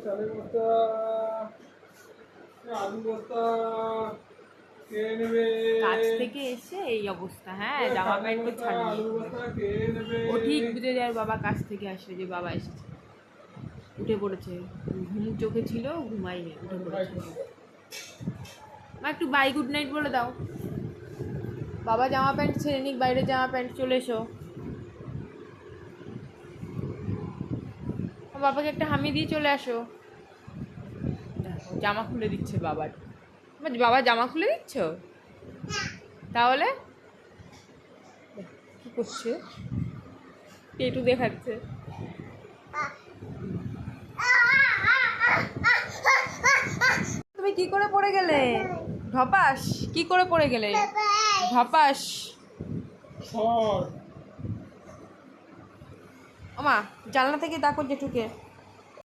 চালের বস্তা, আলু বস্তা কে নেবে? কাজ থেকে এসে এই অবস্থা। হ্যাঁ, জামা প্যান্ট তো ছাড়িয়ে। আলু বস্তা কে নেবে? ও ঠিক বুঝে যায় বাবা কাজ থেকে আসবে, যে বাবা এসেছে। উঠে পড়েছে, ঘুম চোখে ছিল, ঘুমাইনি, উঠে পড়েছে। মা একটু বাই গুড নাইট বলে দাও। বাবা জামা প্যান্ট ছেড়ে নিক, বাইরে জামা প্যান্ট, চলে এসো। বাবাকে একটা হামি দিয়ে চলে আসো। দেখো জামা খুলে দিচ্ছে বাবার। বাবা জামা খুলে দিচ্ছ? তাহলে কি করছে? পেটু দেখাচ্ছে। তুমি কি করে পড়ে গেলে? ধপাস, কি করে পড়ে গেলে? ধপাস। ওমা, জানলা থেকে ডাকো জেঠুকে।